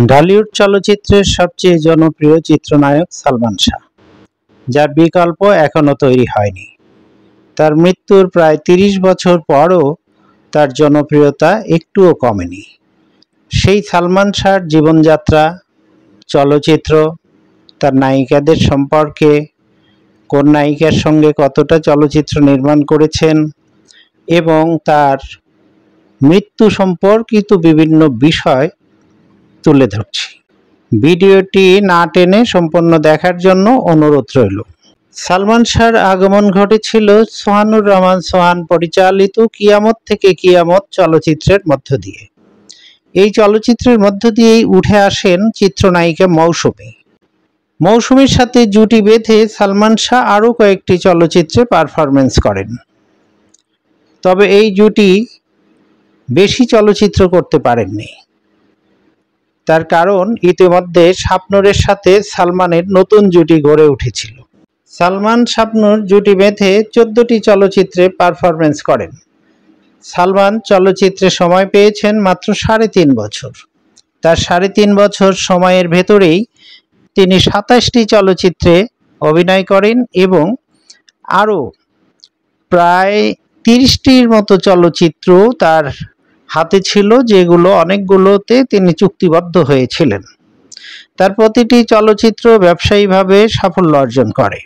ঢালিউড চলচ্চিত্রের সবচেয়ে জনপ্রিয় চিত্রনায়ক সালমান শাহ, যার বিকল্প এখনও তৈরি হয়নি। তার মৃত্যুর প্রায় ৩০ বছর পরও তার জনপ্রিয়তা একটুও কমেনি। সেই সালমান শাহর জীবনযাত্রা, চলচ্চিত্র, তার নায়িকাদের সম্পর্কে, কোন নায়িকার সঙ্গে কতটা চলচ্চিত্র নির্মাণ করেছেন এবং তার মৃত্যু সম্পর্কিত বিভিন্ন বিষয় তুলে ধরছি। ভিডিওটি না টেনে সম্পূর্ণ দেখার জন্য অনুরোধ রইল। সালমান শাহর আগমন ঘটেছিল সোহানুর রহমান সোহান পরিচালিত কিয়ামত থেকে কিয়ামত চলচ্চিত্রের মধ্য দিয়ে। এই চলচ্চিত্রের মধ্য দিয়েই উঠে আসেন চিত্রনায়িকা মৌসুমী। মৌসুমীর সাথে জুটি বেঁধে সালমান শাহ আরও কয়েকটি চলচ্চিত্রে পারফরমেন্স করেন। তবে এই জুটি বেশি চলচ্চিত্র করতে পারেননি। তার কারণ ইতিমধ্যে শাবনূরের সাথে সালমানের নতুন জুটি গড়ে উঠেছিল। সালমান শাবনূর জুটি বেঁধে 14টি চলচ্চিত্রে পারফরমেন্স করেন। সালমান চলচ্চিত্রে সময় পেয়েছেন মাত্র 3.5 বছর। তার 3.5 বছর সময়ের ভেতরেই তিনি 27টি চলচ্চিত্রে অভিনয় করেন এবং আরও প্রায় 30টির মতো চলচ্চিত্র তার হাতে ছিল, যেগুলো অনেকগুলোতে তিনি চুক্তিবদ্ধ হয়েছিলেন। তার প্রতিটি চলচ্চিত্র ব্যবসায়িকভাবে সাফল্য অর্জন করে।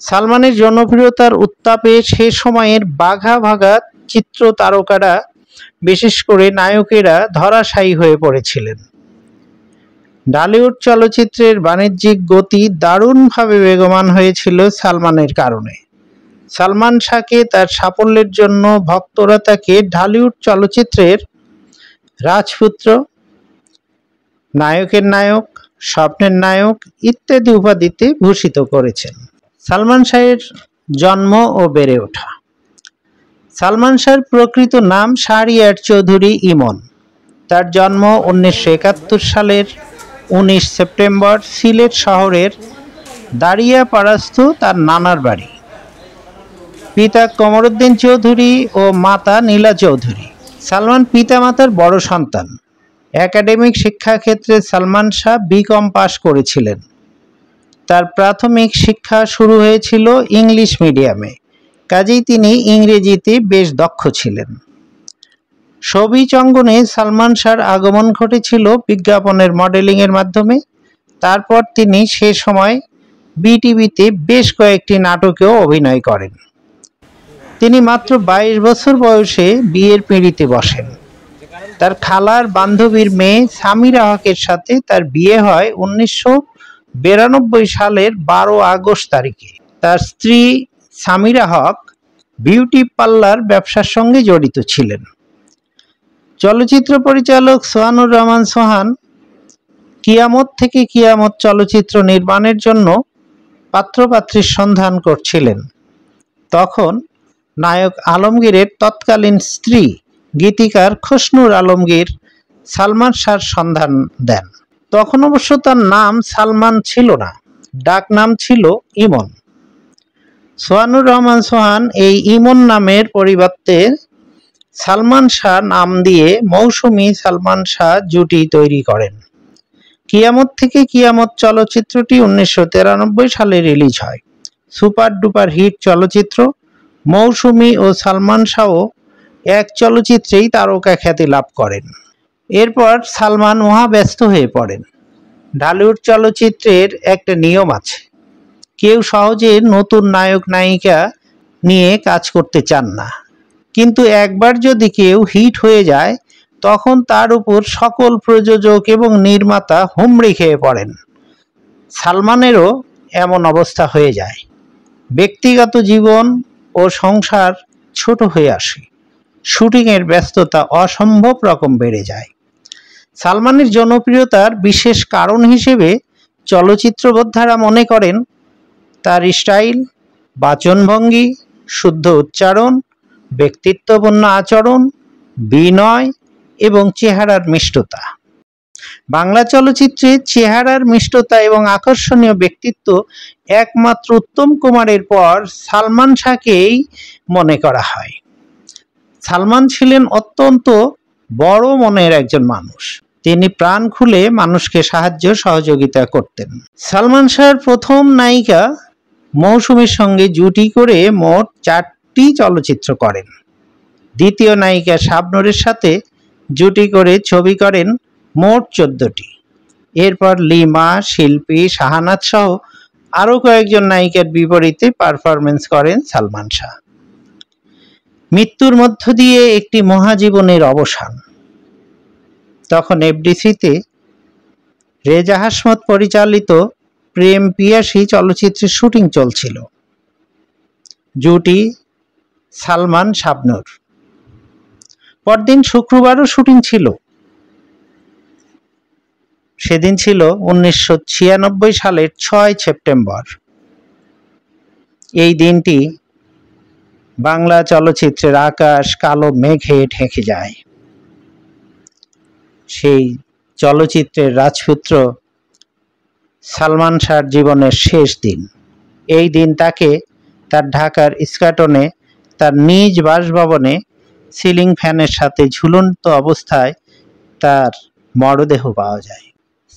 সালমানের জনপ্রিয়তার উত্তাপে সে সময়ের বাঘা ভাগা চিত্র তারকারা, বিশেষ করে নায়কেরা ধরাশায়ী হয়ে পড়েছিলেন। ঢালিউড চলচ্চিত্রের বাণিজ্যিক গতি দারুণভাবে বেগবান হয়েছিল সালমানের কারণে। সালমান শাহকে তার সাফল্যের জন্য ভক্তরা তাকে ঢালিউড চলচ্চিত্রের রাজপুত্র, নায়কের নায়ক, স্বপ্নের নায়ক ইত্যাদি উপাধিতে ভূষিত করেছেন। সালমান শাহের জন্ম ও বেড়ে ওঠা। সালমান শাহর প্রকৃত নাম শাহরিয়ার চৌধুরী ইমন। তার জন্ম 1971 সালের 19 সেপ্টেম্বর সিলেট শহরের দাঁড়িয়াপাড়াস্থ তার নানার বাড়ি। পিতা কমরউদ্দিন চৌধুরী ও মাতা নীলা চৌধুরী। সালমান পিতামাতার বড় সন্তান। একাডেমিক শিক্ষাক্ষেত্রে সালমান শাহ বিকম পাশ করেছিলেন। তার প্রাথমিক শিক্ষা শুরু হয়েছিল ইংলিশ মিডিয়ামে, কাজেই তিনি ইংরেজিতে বেশ দক্ষ ছিলেন। শোবিজ অঙ্গনে সালমান শাহর আগমন ঘটেছিল বিজ্ঞাপনের মডেলিংয়ের মাধ্যমে। তারপর তিনি সে সময় বিটিভিতে বেশ কয়েকটি নাটকেও অভিনয় করেন। তিনি মাত্র 22 বছর বয়সে বিয়ের পিঁড়িতে বসেন। তার খালার বান্ধবীর মেয়ে সামিরা হকের সাথে তার বিয়ে হয় 1992 সালের 12 আগস্ট তারিখে। তার স্ত্রী সামিরা হক বিউটি পার্লার ব্যবসার সঙ্গে জড়িত ছিলেন। চলচ্চিত্র পরিচালক সোহানুর রহমান সোহান কিয়ামত থেকে কিয়ামত চলচ্চিত্র নির্মাণের জন্য পাত্রপাত্রীর সন্ধান করছিলেন। তখন নায়ক আলমগীরের তৎকালীন স্ত্রী গীতিকার খসনুর আলমগীর সালমান শাহর সন্ধান দেন। তখন অবশ্য তার নাম সালমান ছিল না, ডাক নাম ছিল ইমন। সোহানুর রহমান সোহান এই ইমন নামের পরিবর্তে সালমান শাহ নাম দিয়ে মৌসুমী সালমান শাহ জুটি তৈরি করেন। কিয়ামত থেকে কিয়ামত চলচ্চিত্রটি 1993 সালে রিলিজ হয়। সুপার ডুপার হিট চলচ্চিত্র। মৌসুমী ও সালমান শাহও এক চলচ্চিত্রেই তারকা খ্যাতি লাভ করেন। এরপর সালমান মহাব্যস্ত হয়ে পড়েন। ঢালিউড চলচ্চিত্রের একটা নিয়ম আছে, কেউ সহজে নতুন নায়ক নায়িকা নিয়ে কাজ করতে চান না, কিন্তু একবার যদি কেউ হিট হয়ে যায় তখন তার উপর সকল প্রযোজক এবং নির্মাতা হুমড়ি খেয়ে পড়েন। সালমানেরও এমন অবস্থা হয়ে যায়। ব্যক্তিগত জীবন ও সংসার ছোট হয়ে আসে। শুটিংয়ের ব্যস্ততা অসম্ভব রকম বেড়ে যায়। সালমানের জনপ্রিয়তার বিশেষ কারণ হিসেবে চলচ্চিত্র বোদ্ধারা মনে করেন তার স্টাইল, বাচনভঙ্গি, শুদ্ধ উচ্চারণ, ব্যক্তিত্বপূর্ণ আচরণ, বিনয় এবং চেহারার মিষ্টতা। বাংলা চলচ্চিত্রে চেহারার মিষ্টতা এবং আকর্ষণীয় ব্যক্তিত্ব একমাত্র উত্তম কুমারের পর সালমান শাহকেই মনে করা হয়। সালমান ছিলেন অত্যন্ত বড় মনের একজন মানুষ। তিনি প্রাণ খুলে মানুষকে সাহায্য সহযোগিতা করতেন। সালমান শাহর প্রথম নায়িকা মৌসুমীর সঙ্গে জুটি করে মোট 4টি চলচ্চিত্র করেন। দ্বিতীয় নায়িকা শাবনূরের সাথে জুটি করে ছবি করেন মোট 14টি। এরপর লিমা, শিল্পী, শাহানাজ সহ আরও কয়েকজন নায়িকার বিপরীতে পারফরমেন্স করেন সালমান শাহ। মৃত্যুর মধ্য দিয়ে একটি মহাজীবনের অবসান। তখন এফডিসিতে রেজা হাশমত পরিচালিত প্রেম পিয়াসী চলচ্চিত্রের শুটিং চলছিল। জুটি সালমান শাবনূর। পরদিন শুক্রবারও শুটিং ছিল। সেদিন ছিল 1996 সালের 6 সেপ্টেম্বর। এই দিনটি বাংলা চলচ্চিত্রের আকাশ কালো মেঘে ঢেকে যায়। সেই চলচ্চিত্রের রাজপুত্র সালমান শাহর জীবনের শেষ দিন। এই দিন তাকে তার ঢাকার ইস্কাটনে তার নিজ বাসভবনে সিলিং ফ্যানের সাথে ঝুলন্ত অবস্থায় তার মরদেহ পাওয়া যায়।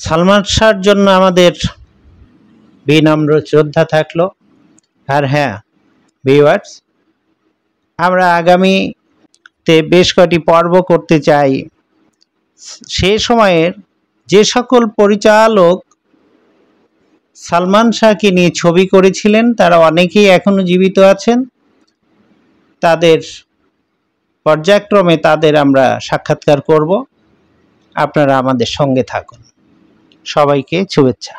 সালমান শাহর জন্য আমাদের বিনম্র শ্রদ্ধা থাকলো। আর হ্যাঁ ভিউয়ার্স, আমরা আগামীতে বেশ কয়েকটি পর্ব করতে চাই। সে সময়ের যে সকল পরিচালক সালমান শাহকে নিয়ে ছবি করেছিলেন তারা অনেকেই এখনো জীবিত আছেন। তাদের পর্যায়ক্রমে তাদের আমরা সাক্ষাৎকার করব। আপনারা আমাদের সঙ্গে থাকুন। সবাইকে শুভেচ্ছা।